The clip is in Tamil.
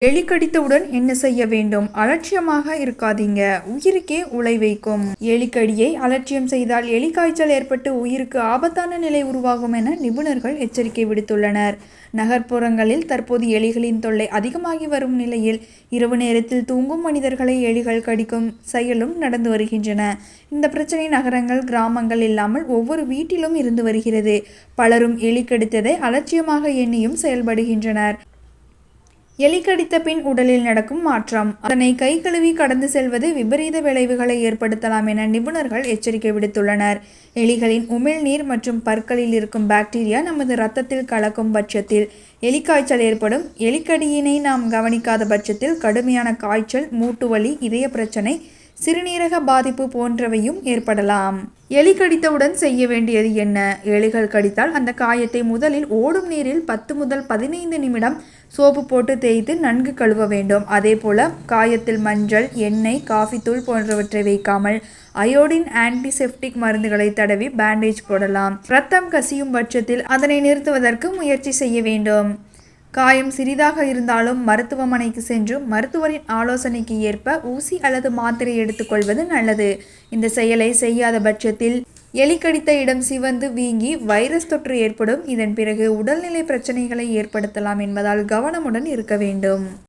எலி கடித்தவுடன் என்ன செய்ய வேண்டும்? அலட்சியமாக இருக்காதீங்க, உயிருக்கே உலை வைக்கும். எலிக்கடியை அலட்சியம் செய்தால் எலி காய்ச்சல் ஏற்பட்டு உயிருக்கு ஆபத்தான நிலை உருவாகும் என நிபுணர்கள் எச்சரிக்கை விடுத்துள்ளனர். நகர்ப்புறங்களில் தற்போது எலிகளின் தொல்லை அதிகமாகி வரும் நிலையில் இரவு நேரத்தில் தூங்கும் மனிதர்களை எலிகள் கடிக்கும் செயலும் நடந்து வருகின்றன. இந்த பிரச்சனை நகரங்கள், கிராமங்கள் இல்லாமல் ஒவ்வொரு வீட்டிலும் இருந்து வருகிறது. பலரும் எலி கடித்ததை அலட்சியமாக எண்ணியும் செயல்படுகின்றனர். எலி கடித்த பின் உடலில் நடக்கும் மாற்றம், அதனை கை கழுவி கடந்து செல்வது விபரீத விளைவுகளை ஏற்படுத்தலாம் என நிபுணர்கள் எச்சரிக்கை விடுத்துள்ளனர். எலிகளின் உமிழ்நீர் மற்றும் பற்களில் இருக்கும் பாக்டீரியா நமது இரத்தத்தில் கலக்கும் பட்சத்தில் எலிக்காய்ச்சல் ஏற்படும். எலிக்கடியினை நாம் கவனிக்காத பட்சத்தில் கடுமையான காய்ச்சல், மூட்டு வலி, இதய பிரச்சனை, சிறுநீரக பாதிப்பு போன்றவையும் ஏற்படலாம். எலி கடித்தவுடன் செய்ய வேண்டியது என்ன? எலிகள் கடித்தால் அந்த காயத்தை முதலில் ஓடும் நீரில் 10 முதல் 15 நிமிடம் சோப்பு போட்டு தேய்த்து நன்கு கழுவ வேண்டும். அதேபோல காயத்தில் மஞ்சள், எண்ணெய், காஃபி தூள் போன்றவற்றை வைக்காமல் அயோடின் ஆன்டிசெப்டிக் மருந்துகளை தடவி பேண்டேஜ் போடலாம். இரத்தம் கசியும் பட்சத்தில் அதனை நிறுத்துவதற்கு முயற்சி செய்ய வேண்டும். காயம் சிறிதாக இருந்தாலும் மருத்துவமனைக்கு சென்று மருத்துவரின் ஆலோசனைக்கு ஏற்ப ஊசி அல்லது மாத்திரை எடுத்துக்கொள்வது நல்லது. இந்த செயலை செய்யாத பட்சத்தில் எலி கடித்த இடம் சிவந்து வீங்கி வைரஸ் தொற்று ஏற்படும். இதன் பிறகு உடல்நிலை பிரச்சனைகளை ஏற்படுத்தலாம் என்பதால் கவனமுடன் இருக்க வேண்டும்.